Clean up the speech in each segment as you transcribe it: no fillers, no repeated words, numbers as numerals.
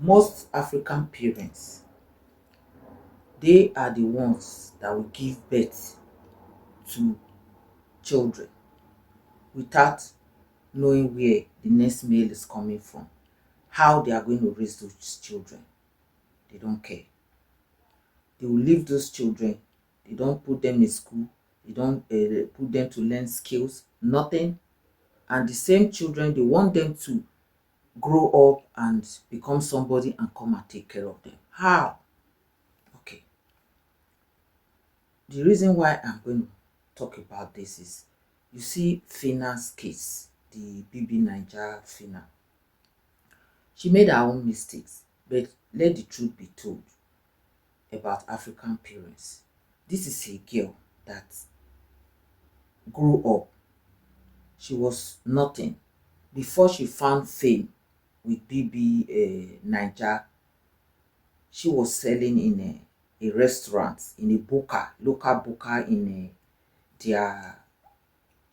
Most African parents, they are the ones that will give birth to children without knowing where the next meal is coming from, how they are going to raise those children. They don't care. They will leave those children. They don't put them in school. They don't put them to learn skills, nothing. And the same children, they want them to grow up and become somebody and come and take care of them. How? Okay. The reason why I'm going to talk about this is, you see Fina's case, the BB Niger Fina. She made her own mistakes, but let the truth be told about African parents. This is a girl that grew up. She was nothing before she found fame with BB Niger. She was selling in a restaurant, in a buka, local buka in their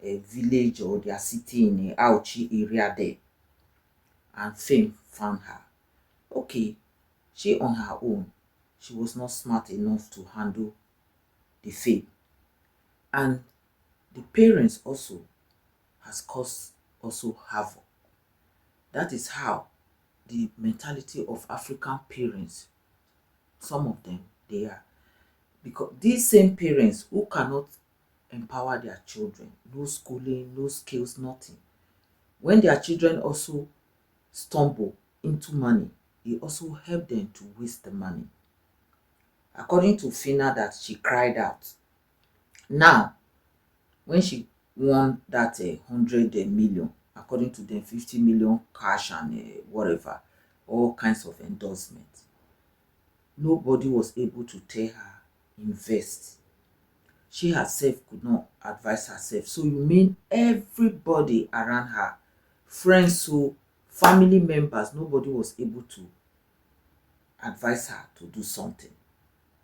village or their city in a Auchi area there, and fame found her. Okay, she on her own, she was not smart enough to handle the fame, and the parents also has caused also havoc. That is how the mentality of African parents, some of them, they are, because these same parents who cannot empower their children, no schooling, no skills, nothing, when their children also stumble into money, it also help them to waste the money. According to Fina, that she cried out. Now, when she won that 100 million, according to them 50 million cash and whatever, all kinds of endorsement, nobody was able to tell her invest. She herself could not advise herself. So you mean everybody around her, friends, so family members, nobody was able to advise her to do something.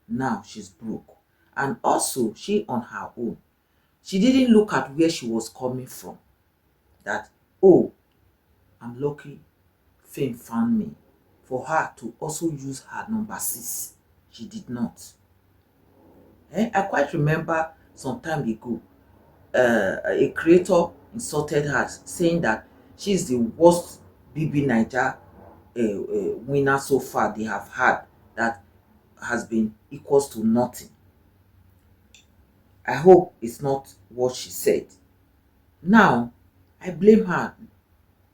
Now she's broke. And also, she on her own, she didn't look at where she was coming from. That, oh, I'm lucky fame found me. For her to also use her number 6, she did not. I quite remember some time ago, a creator insulted her, saying that she is the worst BB Niger winner so far they have had, that has been equals to nothing. I hope it's not what she said. Now, I blame her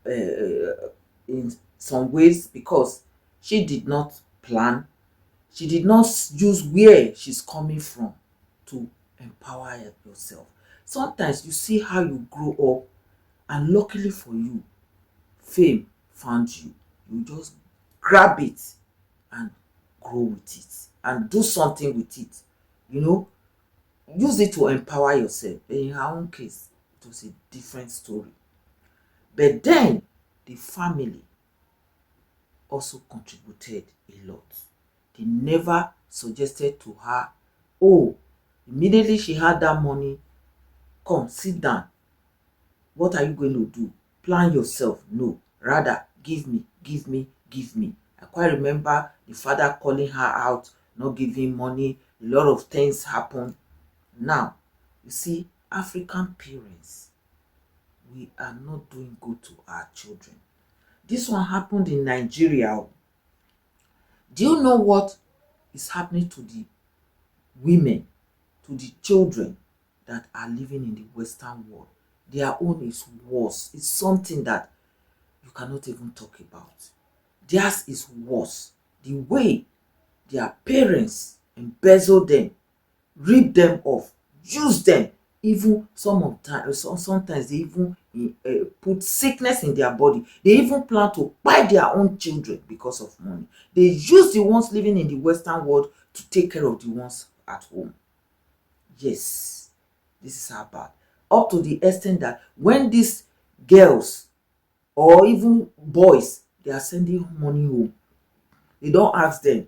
in some ways, because she did not plan, she did not use where she's coming from to empower yourself. Sometimes you see how you grow up, and luckily for you, fame found you. You just grab it and grow with it and do something with it. You know, use it to empower yourself. But in her own case, it was a different story. But then the family also contributed a lot. They never suggested to her, oh, immediately she had that money, come sit down. What are you going to do? Plan yourself. No. Rather, give me, give me, give me. I quite remember the father calling her out, not giving money. A lot of things happened. Now, you see, African parents, we are not doing good to our children. This one happened in Nigeria. Do you know what is happening to the women, to the children that are living in the Western world? Their own is worse. It's something that you cannot even talk about. Theirs is worse. The way their parents embezzle them, rip them off, use them, even some of time, sometimes they even put sickness in their body. They even plan to buy their own children because of money. They use the ones living in the Western world to take care of the ones at home. Yes, this is how bad. Up to the extent that when these girls or even boys, they are sending money home, they don't ask them,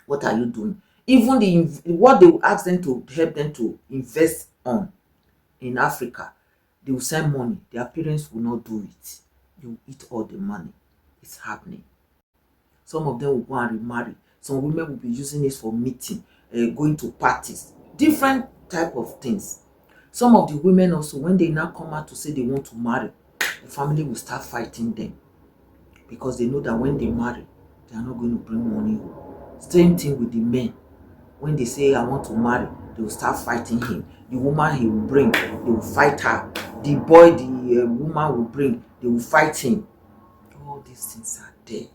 what are you doing? Even what they will ask them to help them to invest on in Africa, they will send money. Their parents will not do it. They will eat all the money. It's happening. Some of them will go and remarry. Some women will be using it for meeting, going to parties, different type of things. Some of the women also, when they now come out to say they want to marry, the family will start fighting them, because they know that when they marry, they are not going to bring money home. Same thing with the men. When they say I want to marry, they will start fighting him. The woman he will bring, they will fight her. The boy the woman will bring, they will fight him. All these things are there.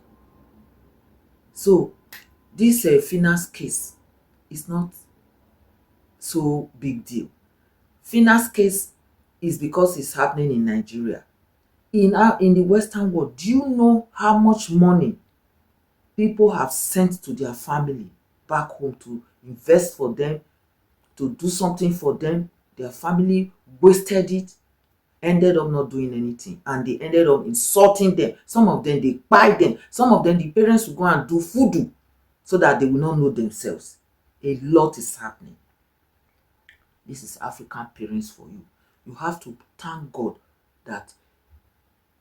So this Phineas case is not so big deal. Phineas case is because it's happening in Nigeria. In the Western world, do you know how much money people have sent to their family back home to invest for them, to do something for them? Their family wasted it, ended up not doing anything, and they ended up insulting them. Some of them, they buy them. Some of them, the parents will go and do voodoo so that they will not know themselves. A lot is happening. This is African parents for you. You have to thank God that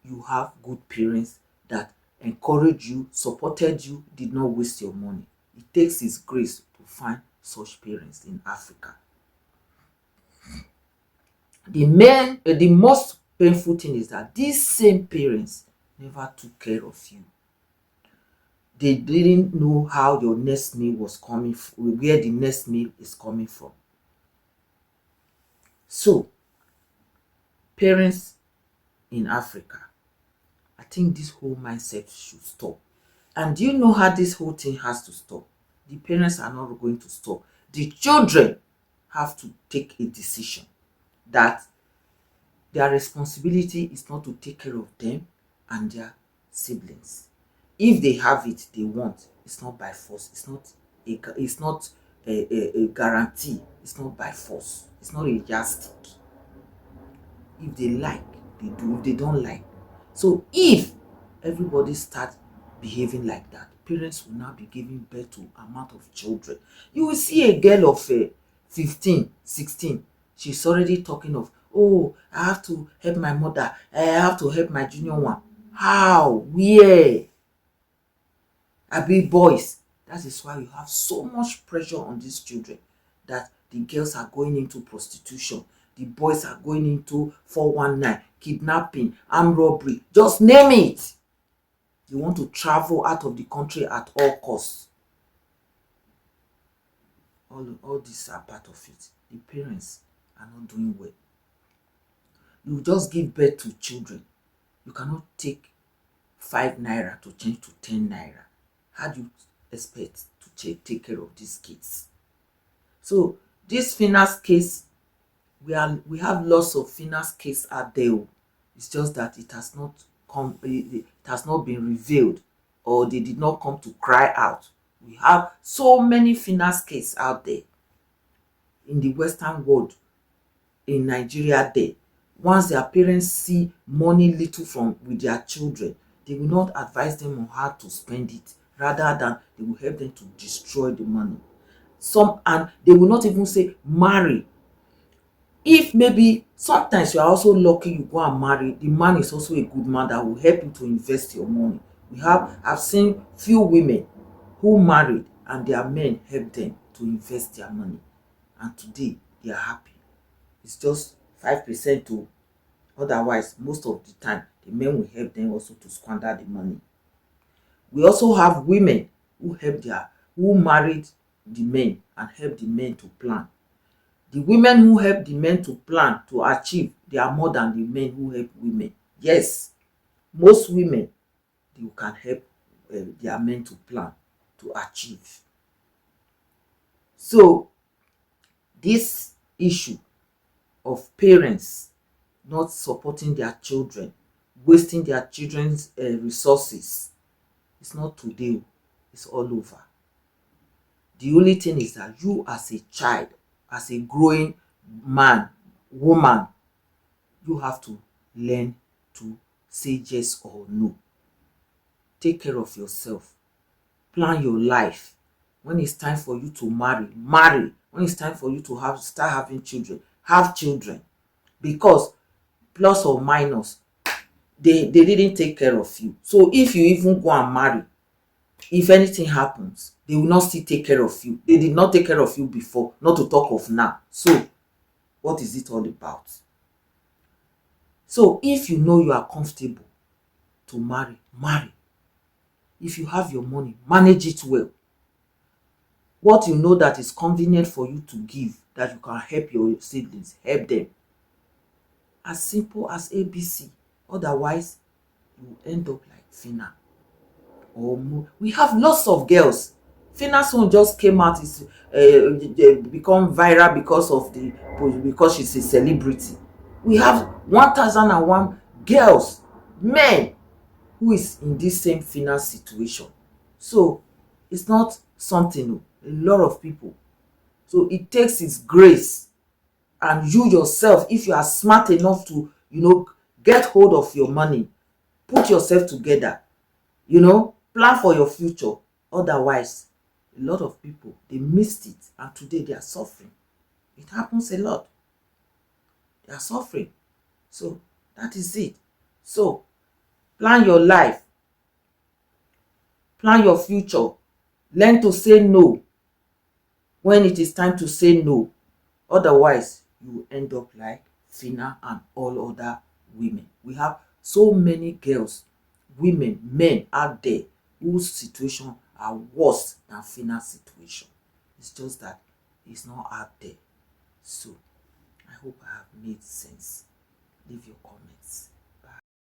you have good parents that encouraged you, supported you, did not waste your money. It takes His grace to find such parents in Africa. The most painful thing is that these same parents never took care of you. They didn't know how your next meal was coming, where the next meal is coming from. So, parents in Africa, I think this whole mindset should stop. And do you know how this whole thing has to stop? The parents are not going to stop. The children have to take a decision that their responsibility is not to take care of them and their siblings. If they have it, they want. It's not by force. It's not a guarantee. It's not by force. It's not a yardstick. If they like, they do. If they don't like. So if everybody starts behaving like that, parents will now be giving birth to amount of children. You will see a girl of 15, 16. She's already talking of, oh, I have to help my mother. I have to help my junior one. How? Where? Abi boys. That is why you have so much pressure on these children, that the girls are going into prostitution. The boys are going into 419, kidnapping, armed robbery. Just name it. They want to travel out of the country at all costs. All these are part of it. The parents are not doing well. You just give birth to children. You cannot take 5 naira to change to 10 naira. How do you expect to take care of these kids? So this Phineas case, we have lots of Phineas case out there. It's just that it has not been revealed, or they did not come to cry out. We have so many Phineas case out there in the Western world, in Nigeria there. Once their parents see money little from with their children, they will not advise them on how to spend it, rather than they will help them to destroy the money. And they will not even say marry. If maybe sometimes you are also lucky, you go and marry, the man is also a good man that will help you to invest your money. I've seen few women who married and their men helped them to invest their money, and today they are happy. It's just 5% to, otherwise most of the time the men will help them also to squander the money. We also have women who married the men and helped the men to plan. The women who help the men to plan, to achieve, they are more than the men who help women. Yes, most women, they can help their men to plan, to achieve. So this issue of parents not supporting their children, wasting their children's resources, it's not today, it's all over. The only thing is that you, as a child, as a growing man, woman, you have to learn to say yes or no. Take care of yourself. Plan your life. When it's time for you to marry, marry. When it's time for you to start having children, have children. Because plus or minus, they didn't take care of you. So if you even go and marry, If anything happens, they will not still take care of you. They did not take care of you before, not to talk of now. So what is it all about? So if you know you are comfortable to marry, marry. If you have your money, manage it well. What you know that is convenient for you to give, that you can help your siblings, help them. As simple as ABC. Otherwise, you end up like Phyna or Mo. We have lots of girls. Phyna's one just came out, is become viral because she's a celebrity. We have 1001 girls, men who is in this same Phyna situation. So it's not something, a lot of people. So it takes its grace, and you yourself, if you are smart enough to get hold of your money, put yourself together, plan for your future. Otherwise, a lot of people, they missed it, and today they are suffering. It happens a lot. They are suffering. So that is it. So plan your life, plan your future, learn to say no when it is time to say no. Otherwise, you will end up like Phyna and all other women. We have so many girls, women, men out there whose situation are worse than Phyna's situation. It's just that it's not out there. So I hope I have made sense. Leave your comments.